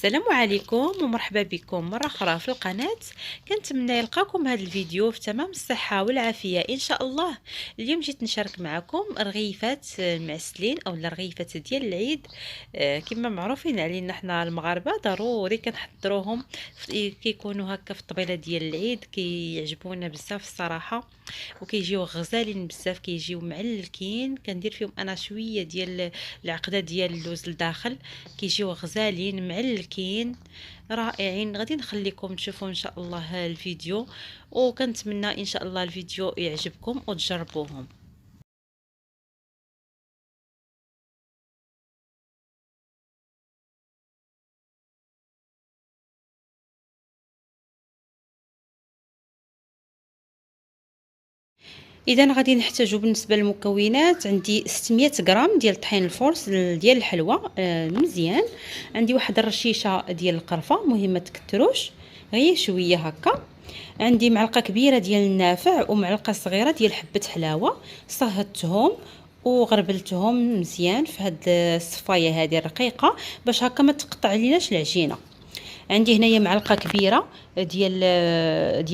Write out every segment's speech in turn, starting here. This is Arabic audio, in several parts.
السلام عليكم ومرحبا بكم مرة أخرى في القناة. كنتمنى يلقاكم هذا الفيديو في تمام الصحة والعافية إن شاء الله. اليوم جيت نشارك معكم رغيفات المعسلين أو رغيفات ديال العيد. كما معروفين علينا حنا المغاربة ضروري كنحضروهم كيكونوا هكا في الطبيلة ديال العيد، كيعجبونا بزاف الصراحة، وكيجيو غزالين بزاف، كيجيو معلكين. كندير فيهم انا شويه ديال العقده ديال اللوز لداخل، كيجيو غزالين معلكين رائعين. غادي نخليكم تشوفوا ان شاء الله الفيديو، وكنتمنى ان شاء الله الفيديو يعجبكم وتجربوهم. اذا غادي نحتاجو بالنسبه للمكونات، عندي 600 غرام ديال طحين الفورس ديال الحلوى مزيان، عندي واحد الرشيشه ديال القرفه، مهم ما تكتروش غير شويه هكا، عندي معلقه كبيره ديال النافع ومعلقه صغيره ديال حبه حلاوه، صهدتهم وغربلتهم مزيان في هاد الصفايه هذه الرقيقه باش هكا ما تقطع ليناش العجينه. عندي هنايا معلقه كبيره ديال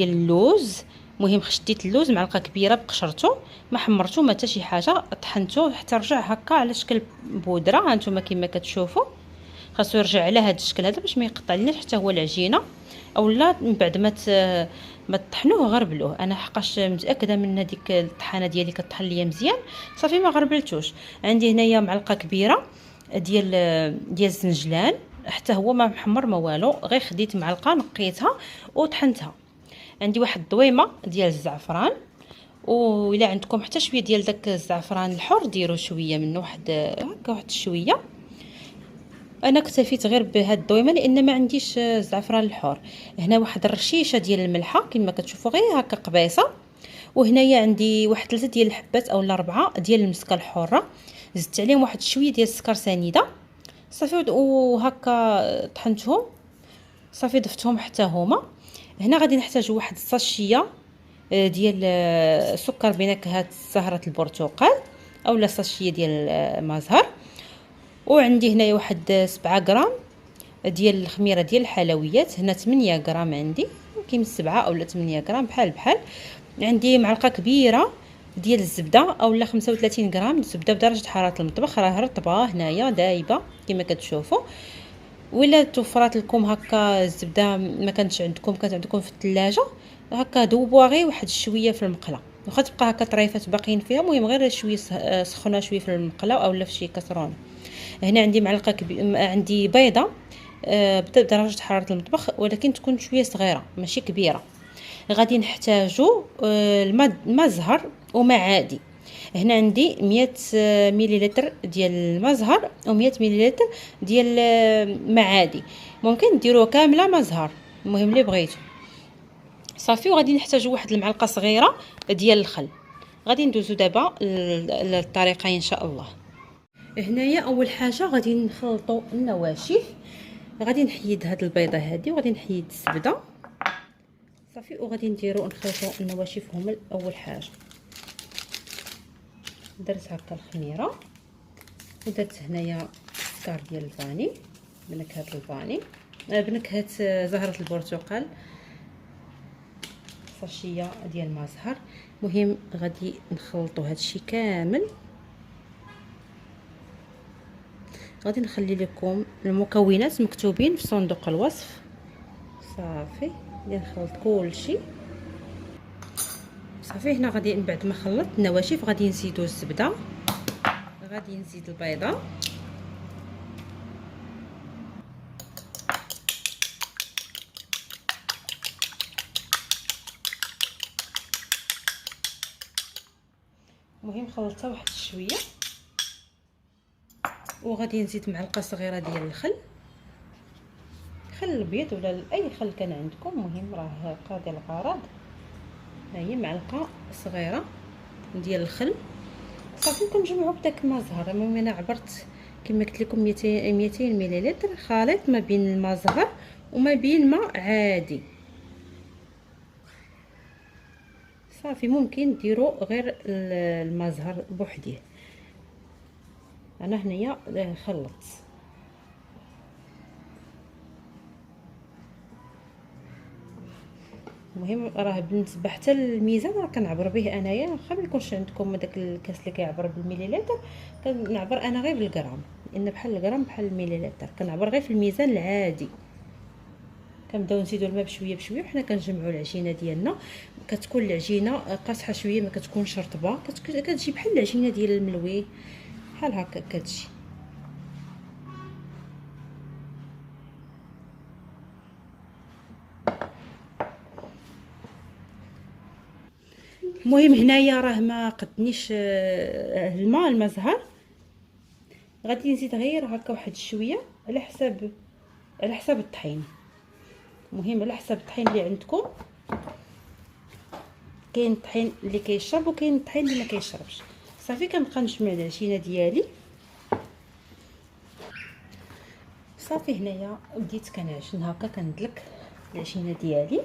اللوز، مهم شديت اللوز معلقه كبيره بقشرته، ما حمرته ما حتى شي حاجه، طحنته حتى رجع هكا على شكل بودره. ها نتوما كما كتشوفوا خاصو يرجع على هذا الشكل هذا باش ما يقطع لناش حتى هو العجينه. اولا من بعد ما تطحنوه غربلوه، انا حقاش متاكده من هذيك الطحانه ديالي كطحن ليا مزيان صافي ما غربلتوش. عندي هنايا معلقه كبيره ديال الزنجلان، حتى هو ما محمر ما والو، غير خديت معلقه نقيتها وطحنتها. عندي واحد الضويمه ديال الزعفران، وإلا عندكم حتى شويه ديال داك الزعفران الحر ديروا شويه منه، واحد هكا واحد شويه. انا اكتفيت غير بهاد الضويمه لان ما عنديش الزعفران الحر. هنا واحد الرشيشه ديال الملحه كما كتشوفوا غير هكا قبيصه، وهنايا عندي واحد 3 ديال الحبات اولا 4 ديال المسكه الحره، زدت عليهم واحد شويه ديال السكر سنيده صافي، وهكا طحنتهم صافي ضفتهم حتى هما. هنا غادي نحتاجوا واحد الساشيه ديال سكر بنكهه زهره البرتقال اولا ساشيه ديال مازهر، وعندي هنايا واحد 7 غرام ديال الخميره ديال الحلويات، هنا 8 غرام عندي، يمكن 7 اولا 8 غرام بحال بحال. عندي معلقه كبيره ديال الزبده اولا 35 غرام زبده بدرجه حراره المطبخ، راه رطبه هنايا دايبه كما كتشوفوا. ولا توفرات لكم هكا الزبده ما كانتش عندكم، كانت عندكم في الثلاجه، هكا ذوبوها غير واحد شويه في المقله، واخا تبقى هكا طريفات باقيين فيها، المهم غير شويه سخونه شويه في المقله اولا في شي كاسرونه. هنا عندي معلقه عندي بيضه بدرجه حراره المطبخ ولكن تكون شويه صغيره ماشي كبيره. غادي نحتاجو الماء زهر وماء عادي. هنا عندي 100 مليلتر ديال الماء زهر و100 مليلتر ديال ماء عادي، ممكن ديروه كامله ماء زهر المهم اللي بغيتو صافي. وغادي نحتاجو واحد المعلقه صغيره ديال الخل. غادي ندوزو دابا للطريقه ان شاء الله. هنايا اول حاجه غادي نخلطوا النواشف، غادي نحيد هاد البيضه هادي وغادي نحيد الزبده صافي، وغادي نديروا نخلطوا النواشف هما اول حاجه. درت هكا الخميره ودرت هنايا السكر ديال الفاني بنكهه الفاني بنكهه زهره البرتقال، فاشيه ديال مازهر. مهم غادي نخلطوا هادشي كامل. غادي نخلي لكم المكونات مكتوبين في صندوق الوصف صافي. غادي نخلط كلشي صافي. هنا غادي من بعد ما خلطت النواشف غادي نزيدو الزبده، غادي نزيد البيضه، المهم خلطتها واحد شويه، وغادي نزيد معلقه صغيره ديال الخل، خل الابيض ولا اي خل كان عندكم، المهم راه قاضي الغرض. ها هي معلقه صغيره ديال الخل صافي. كنجمعوا بداك الماء زهر. المهم انا عبرت كما قلت لكم 200 مليلتر خليط ما بين الماء زهر وما بين ماء عادي صافي. ممكن ديروا غير الماء زهر بوحديه. انا هنايا خلطت المهم راه بالنسبه حتى الميزان راه كنعبر به انايا، واخا ما يكونش عندكم داك الكاس اللي كيعبر بالمليلتر، كنعبر انا غير بالغرام، لان بحال الغرام بحال المليلتر كنعبر غير في الميزان العادي. كنبداو نزيدو الماء بشويه بشويه وحنا كنجمعوا العجينه ديالنا. كتكون العجينه قاصحه شويه، ما كتكونش رطبه، كتجي بحال العجينه ديال الملوي، بحال هكا كتجي. المهم هنايا راه ما قدنيش الماء زهر، غادي نزيد غير هكا واحد شويه على حساب الطحين. المهم على حساب الطحين اللي عندكم، كاين الطحين اللي كيشرب وكاين الطحين اللي ما كيشربش. صافي كنبقى نجمع العجينه ديالي. صافي هنايا بديت كنعجن هكا، كندلك العجينه ديالي،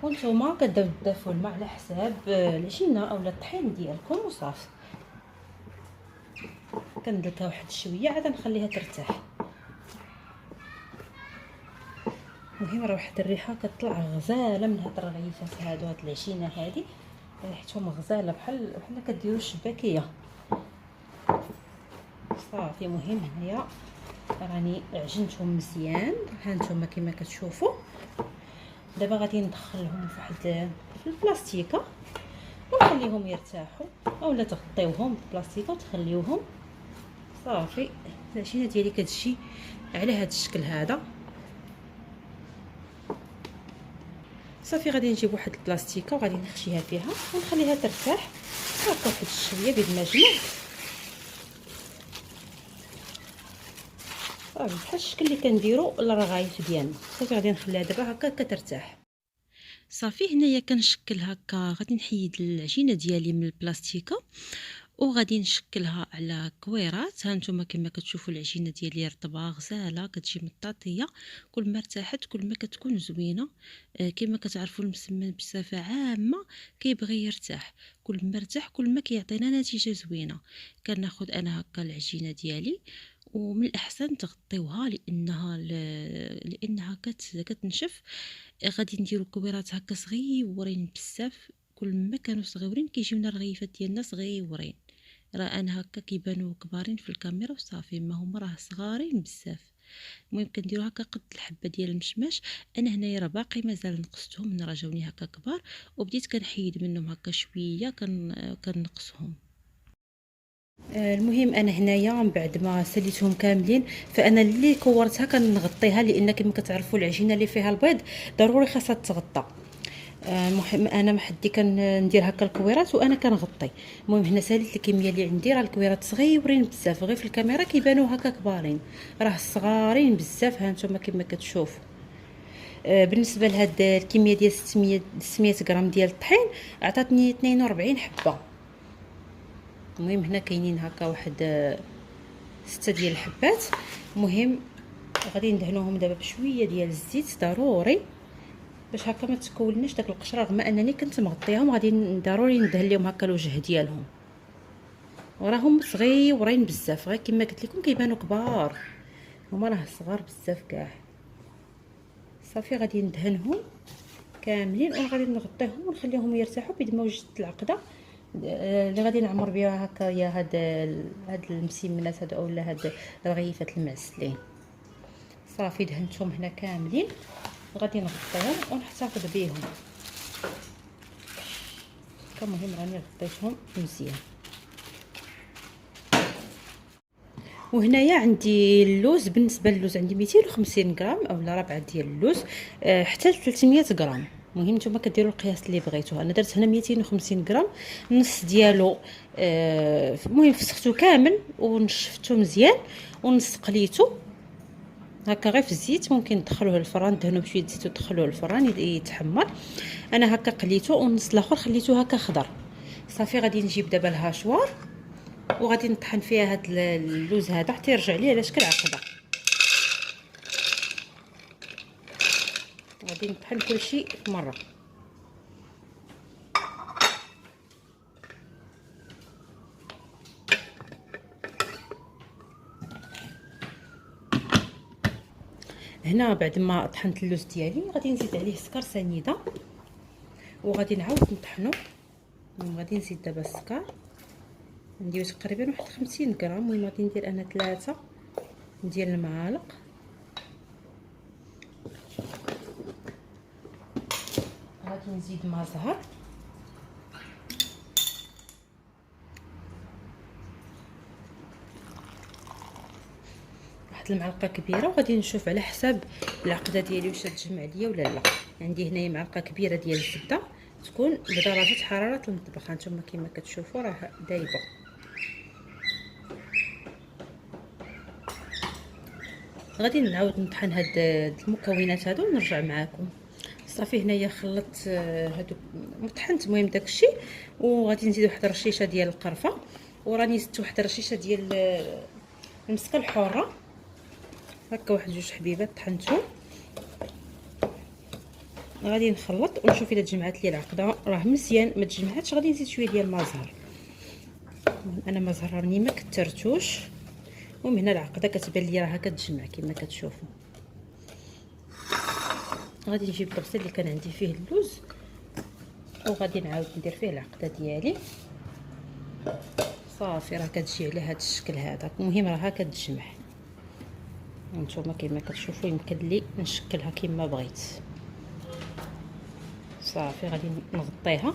وانتوما كتبداو تضيفوا الماء على حساب العجينه اولا الطحين ديالكم وصافي. كندلكها واحد شويه عاد نخليها ترتاح. المهم راه واحد الريحه كتطلع غزاله من هاد الرغيفات هادو، هاد العجينه هادي ريحتهم غزاله بحال كديروا الشباكيه. صافي المهم هنايا راني عجنتهم مزيان، ها نتوما كما كتشوفوا. دابا غادي ندخلهم في البلاستيكه ونخليهم يرتاحوا، اولا تغطيوهم بالبلاستيكه وتخليوهم. صافي العجينه ديالي كتجي على هذا الشكل هذا. صافي غادي نجيب واحد البلاستيكه وغادي نخشيها فيها ونخليها ترتاح هكا واحد شويه بيد ما جمع. صافي بحال الشكل اللي كنديروا للرغايف ديالنا. صافي غادي نخليها دابا هكا كترتاح. صافي هنايا كنشكل هكا، غادي نحيد العجينه ديالي من البلاستيكه وغادي نشكلها على كويرات. ها نتوما كما كتشوفوا العجينه ديالي رطبه غزاله، كتجي مطاطيه. كل ما ارتاحت كل ما كتكون زوينه. كما كتعرفوا المسمن بصفه عامه كيبغي يرتاح، كل ما ارتاح كل ما كيعطينا نتيجه زوينه. كناخذ انا هكا العجينه ديالي، ومن الاحسن تغطيوها لانها كتنشف. غادي نديرو كويرات هكا صغيورين بزاف، كل ما كانوا صغيورين كيجيونا الرغيفات ديالنا صغيورين. راه انا هكا كيبانوا كبارين في الكاميرا وصافي، ما هما راه صغارين بزاف. المهم كنديروا هكا قد الحبه ديال المشماش. انا هنايا راه باقي مازال نقصتهم من راه جاوني هكا كبار، وبديت كنحيد منهم هكا شويه كنقصهم. المهم انا هنايا من بعد ما سليتهم كاملين، فانا اللي كورتها كنغطيها، لان كما كتعرفوا العجينه اللي فيها البيض ضروري خاصها تغطى. المهم انا محدي كندير هكا الكويرات وانا كنغطي. المهم هنا ساليت الكميه اللي عندي، راه الكويرات صغيورين بزاف، غير في الكاميرا كيبانوا هكا كبارين، راه صغارين بزاف. ها نتوما كما كتشوفوا. بالنسبه لهاد الكميه ديال 600 غرام ديال الطحين عطاتني 42 حبه. المهم هنا كاينين هكا واحد 6 ديال الحبات. المهم غادي ندهنوهم دابا بشويه ديال الزيت ضروري، باش هكا ما تكولناش داك القشره، رغم انني كنت مغطياهم. غادي ضروري ندهن لهم هكا الوجه ديالهم، وراهم صغيورين بزاف، غير كما قلت لكم كيبانوا كبار، هما راه صغار بزاف كاع. صافي غادي ندهنهم كاملين وغادي نغطيهم ونخليهم يرتاحوا بيد ما وجدت العقده اللي غادي نعمر بها هكا يا هاد المسمنات هادو اولا هاد الرغيفات المعسلين. صافي دهنتهم هنا كاملين، غادي نغطيهم ونحتفظ بهم. كمهم راني غطيتهم مزيان. وهنايا عندي اللوز. بالنسبه للوز عندي 250 غرام اولا ربعه ديال اللوز حتى ل 300 غرام. المهم نتوما كديروا القياس اللي بغيتوه. انا درت هنا 250 غرام، نص ديالو المهم فسختو كامل ونشفتو مزيان، ونص قليتو هكا غير في الزيت. ممكن تدخلوه للفران، دهنوه بشويه زيت ودخلوه للفران يتحمر. انا هكا قليتو، والنص الاخر خليته هكا خضر. صافي غادي نجيب دابا الهاشوار وغادي نطحن فيها هاد اللوز هذا حتى يرجع لي على شكل عقده. غادي نطحن كلشي مره. هنا بعد ما طحنت اللوز ديالي غادي نزيد عليه سكر سنيده وغادي نعاود نطحنو. غادي نزيد دابا السكر، ندير تقريبا واحد 50 غرام. المهم غادي ندير انا 3 ديال المعالق. غادي نزيد ما زهر، واحد المعلقه كبيره، وغادي نشوف على حساب العقده ديالي واش تجمع ليا ولا لا. عندي هنايا معلقه كبيره ديال الزبده تكون بدرجه حراره المطبخ. هانتوما كما كتشوفوا راه دايبه. غادي نعاود نطحن هاد المكونات هادو ونرجع معاكم. صافي هنايا خلطت هادو مطحنت المهم داكشي، وغادي نزيد واحد الرشيشه ديال القرفه، وراني زدت واحد الرشيشه ديال المسقه الحاره، هكا واحد جوج حبيبات طحنتهم. غادي نخلط ونشوف الا تجمعات لي العقده. راه مزيان ما تجمعاتش غادي نزيد شويه ديال ما زهر. انا ما زهر راني ما كثرتوش. المهم هنا العقده كتبان لي راها كتجمع كما كتشوفوا. غادي نجيب الطبسيل اللي كان عندي فيه اللوز وغادي نعاود ندير فيه العقده ديالي. صافي راه كتجي على هذا الشكل هذا. المهم راها كتجمع. هانتوما كما كتشوفوا يمكن لي نشكلها كما بغيت. صافي غادي نغطيها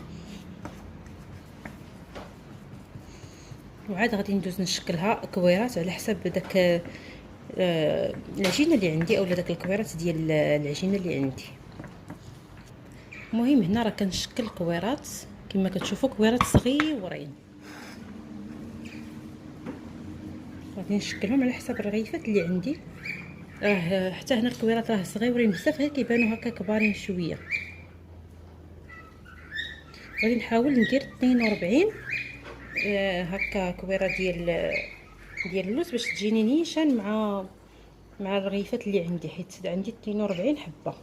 وعاد غادي ندوز نشكلها كويرات على حسب داك العجينه اللي عندي اولا داك الكويرات ديال العجينه اللي عندي. المهم هنا راه كنشكل كويرات كما كتشوفوا، كويرات صغيورين. غادي نشكلهم على حسب الرغيفات اللي عندي. راه حتى هنا الكويرات راه صغيورين بزاف، غير كيبانوا هكا كبارين شويه. غادي نحاول ندير 42 هكا كويره ديال اللوز باش تجيني نيشان مع الرغيفات اللي عندي، حيت عندي 42 حبه.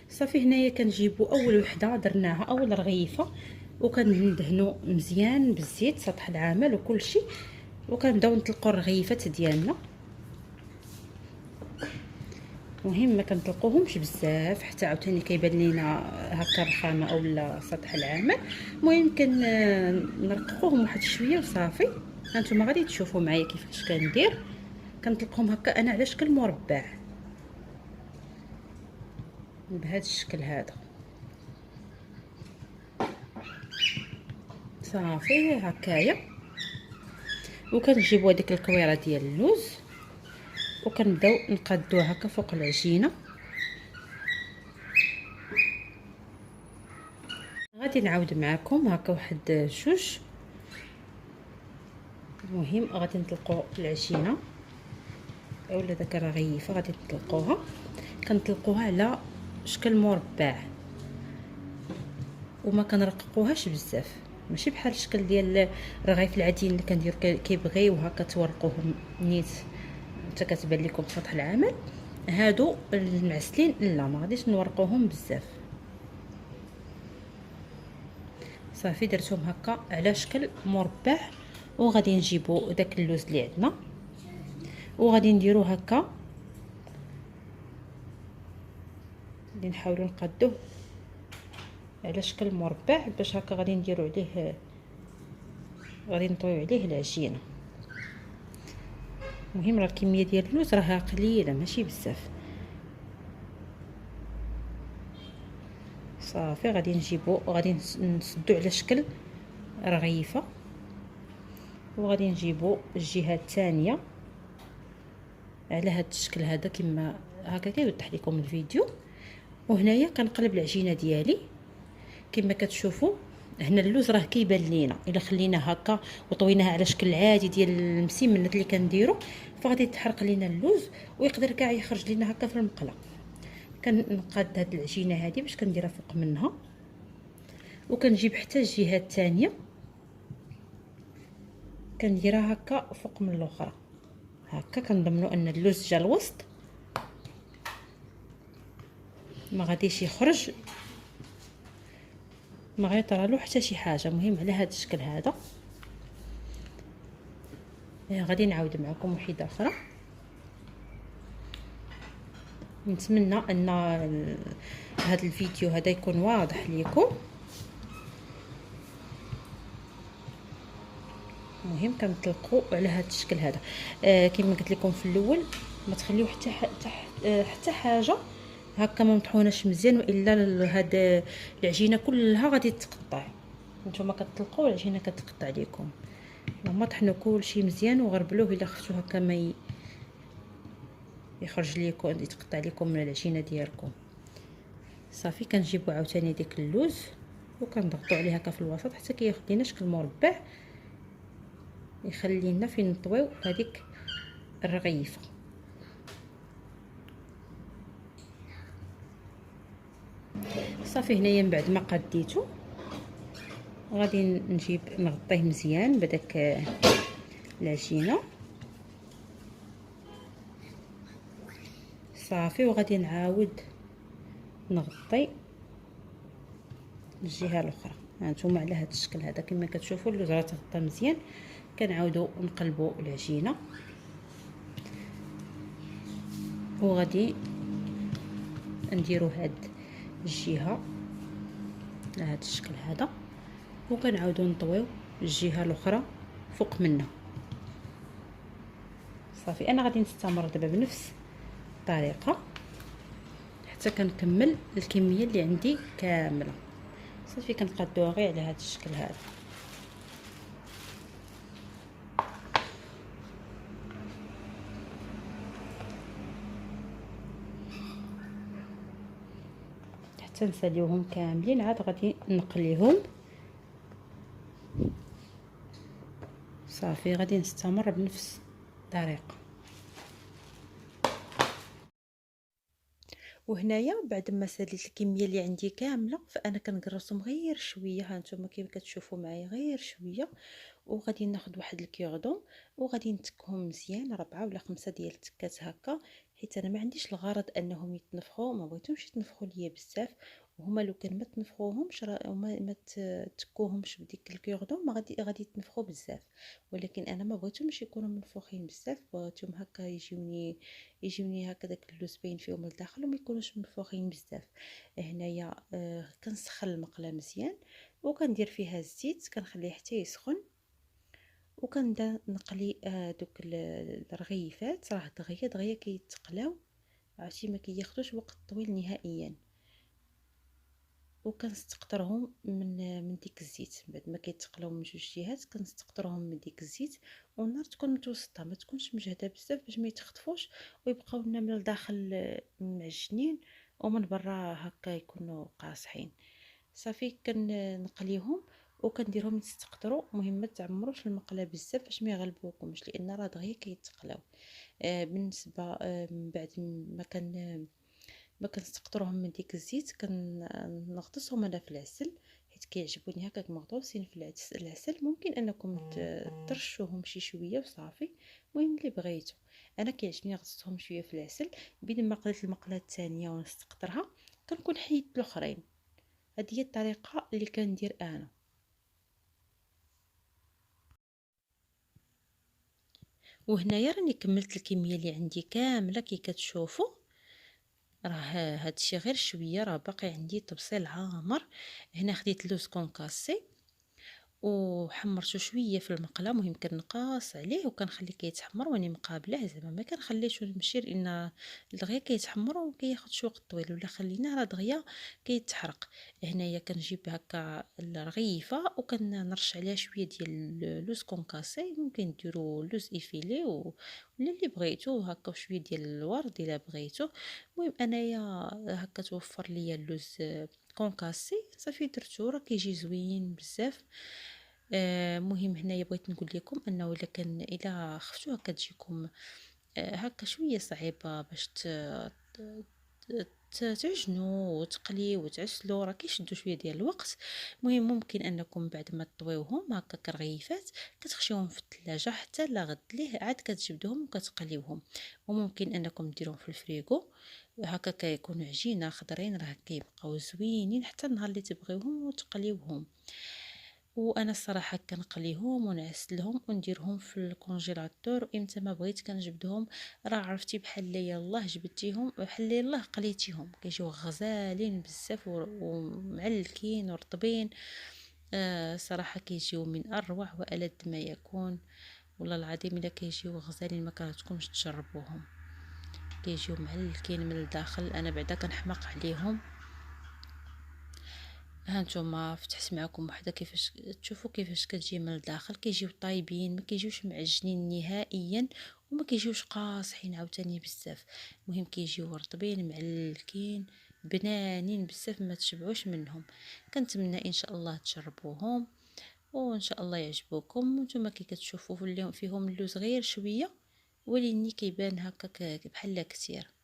صافي هنايا كنجيبوا اول وحده درناها اول رغيفه وكندهنوا مزيان بالزيت سطح العمل وكل شيء، وكنبداو نطلقوا الرغيفات ديالنا. مهم ما كنطلقوهمش بزاف حتى عاوتاني كيبان لينا هكا الرخامه اولا سطح العمل. المهم نرققوهم واحد شويه وصافي. هانتوما غادي تشوفوا معايا كيفاش كندير. كنطلقهم هكا انا على شكل مربع بهذا الشكل هذا. صافي هكايا. وكنجيبوا هذيك الكويره ديال اللوز وكنبداو نقادوها هكا فوق العجينه. غادي نعاود معكم هكا واحد جوج. المهم غادي نطلقوا العجينه اولا داك الرغيفه غادي نطلقوها. كنطلقوها على شكل مربع وما كنرققوهاش بزاف، ماشي بحال الشكل ديال الرغيف العاديين اللي كنديروا كيبغيو هكا تورقوهم نيت حتى كتبان لكم سطح العمل. هادو المعسلين لا ما غاديش نورقوهم بزاف. صافي درتهم هكا على شكل مربع. وغادي نجيبوا داك اللوز اللي عندنا وغادي نديرو هكا، غادي نحاولوا نقادوه على شكل مربع باش هكا غادي نديرو عليه، غادي نطويو عليه العجينه. المهم راه الكميه ديال اللوز راها قليله ماشي بزاف. صافي غادي نجيبو غادي نسدو على شكل رغيفه وغادي نجيبو الجهه الثانيه على هذا الشكل هذا كما هكا كيوضح لكم الفيديو. وهنايا كنقلب العجينه ديالي كما كتشوفوا. هنا اللوز راه كيبان لينا الا خليناه هكا وطويناه على شكل عادي ديال المسمنات اللي كنديروا فغادي تحرق لينا اللوز ويقدر كاع يخرج لينا هكا في المقله. كنقاد هاد العجينه هذه باش كنديرها فوق منها وكنجيب حتى الجهه الثانيه كنديرها هكا فوق من الاخرى. هكا كنضمنوا ان اللوز جا الوسط ما غاديش يخرج ما غيطرالو حتى شي حاجه. مهم على هذا الشكل هذا. غادي نعاود معكم وحده اخرى. نتمنى ان هذا الفيديو هذا يكون واضح ليكم. مهم كنطلقوا على هذا الشكل هذا. كما قلت لكم في الاول، ما تخليو حتى حاجه هكا ما مطحوناش مزيان، والا هاد العجينه كلها غادي تقطع. نتوما كتطلقوا العجينه كتقطع لكم. هما طحنوا كلشي مزيان وغربلوه. الا خفتو هكا ما يخرج لكم يتقطع لكم من العجينه ديالكم. صافي كنجيبوا عاوتاني ديك اللوز وكنضغطوا عليه هكا في الوسط حتى كياخذ لينا شكل مربع، يخلي لنا فين نطويو هذيك الرغيفه. صافي هنايا من بعد ما قديته غادي نجيب نغطيه مزيان بداك العجينه. صافي وغادي نعاود نغطي الجهه الاخرى. هانتوما على هذا الشكل هذا كما كتشوفوا اللوز راه تغطى مزيان. كنعاودوا نقلبوا العجينه وغادي نديروا هاد الجهه على هذا الشكل هذا، وكنعاودوا نطويو الجهه الاخرى فوق منها. صافي انا غادي نستمر دابا بنفس الطريقه حتى كنكمل الكميه اللي عندي كامله. صافي كنقادوها غير على هذا الشكل هذا. حتى نساليوهم كاملين، عاد غادي نقليهم. صافي غادي نستمر بنفس الطريقه. وهنايا بعد ما ساليت الكميه اللي عندي كامله، فانا كنقرصهم غير شويه. ها نتوما كيف كتشوفوا معايا غير شويه. وغادي ناخذ واحد الكيغدون وغادي نتكهم مزيان 4 ولا 5 ديال التكات هكا، حيت انا ما عنديش الغرض انهم يتنفخوا، ما بغيتهمش يتنفخوا ليا بزاف. وهما لو كان ما تنفخوهمش ما تكوهمش بديك الكيغدون ما غادي يتنفخوا بزاف. ولكن انا ما بغيتهمش يكونوا منفوخين بزاف، بغيتهم هكا يجيوني هكا داك اللوز باين فيهم لداخل وما يكونوش منفوخين بزاف. هنايا كنسخن المقله مزيان وكندير فيها الزيت، كنخليه حتى يسخن، وكنبدا نقلي دوك الرغيفات. راه دغيا دغيا كيتقلاو، عرفتي ما كياخذوش وقت طويل نهائيا. وكنستقطرهم من ديك الزيت بعد ما كيتقلاو من جوج جهات. كنستقطرهم من ديك الزيت، والنار تكون متوسطه ما تكونش مجهده بزاف باش ما يتخطفوش ويبقاو لنا من الداخل معجنين ومن برا هكا يكونوا قاصحين. صافي كنقليهم وكنديرهم يتقطروا. مهم ما تعمروش المقله بزاف باش ما يغلبوكمش، لان راه دغيا كيتقلاو. بالنسبه من بعد ما كنستقطرهم من ديك الزيت كنغطسهم انا في العسل، حيت كيعجبوني هكاك مغطوسين في العسل. ممكن انكم ترشوهم شي شويه وصافي، المهم اللي بغيتو. انا كيعجبني نغطسهم شويه في العسل. بين ما قليت المقله الثانيه ونستقطرها كنكون حيدت الاخرين. هذه هي الطريقه اللي كندير انا. وهنايا راني كملت الكميه اللي عندي كامله كي كتشوفوا. راه هادشي غير شويه، راه باقي عندي تبصيل عامر. هنا خديت لوز كونكاسي وحمرته شويه في المقله. مهم كنقاص عليه وكنخليه كيتحمر واني مقابله، زعما ما كنخليهش يمشي لان دغيا كيتحمر وكياخذ وقت طويل، ولا خليناه راه دغيا كيتحرق. هنايا كنجيب هكا الرغيفه وكنرش عليها شويه ديال اللوز كونكاسي. ممكن ديروا لوز ايفيلي ولا اللي بغيتو هكا، وشويه ديال الورد الا بغيتو. المهم انايا هكا توفر ليا اللوز كونكاسي. صافي درتو راه كيجي زوين بزاف. مهم هنايا بغيت نقول لكم انه الا خفتوها كتجيكم هكا شويه صعيبه باش تعجنوا وتقليوا وتعسلوا، راه كيشدوا شويه ديال الوقت. المهم ممكن انكم بعد ما تطويوهم هكا كرغيفات كتخشيوهم في الثلاجه حتى لا غد ليه عاد كتجبدوهم وكتقليوهم. وممكن انكم ديروهم في الفريغو هكا كيكونوا عجينه خضرين، راه كيبقاو زوينين حتى النهار اللي تبغيوهم وتقليوهم. وانا الصراحه كنقليهم ونعسلهم ونديرهم في الكونجيلاتور، وامتى ما بغيت كنجبدهم. راه عرفتي بحال لي يلاه جبدتيهم بحال لي يلاه قليتيهم كيجيو غزالين بزاف ومعلكين ورطبين. صراحه كيجيو من اروع والذ ما يكون. والله العظيم الا كيجيو غزالين ما كرهتكمش تجربوهم. كيجيو معلكين من الداخل، انا بعدا كنحماق عليهم. هانتوما فتحت معكم وحده كيفاش تشوفوا كيفاش كتجي من الداخل. كيجيو طايبين، ما كيجيوش معجنين نهائيا وما كيجيوش قاصحين عاوتاني بزاف. المهم كيجيو رطبين معلكين بنانين بزاف، ما تشبعوش منهم. كنتمنى ان شاء الله تجربوهم وان شاء الله يعجبوكم. وانتم كي كتشوفوا فيهم اللوز غير شويه، وليني كيبان هكا بحال كثير.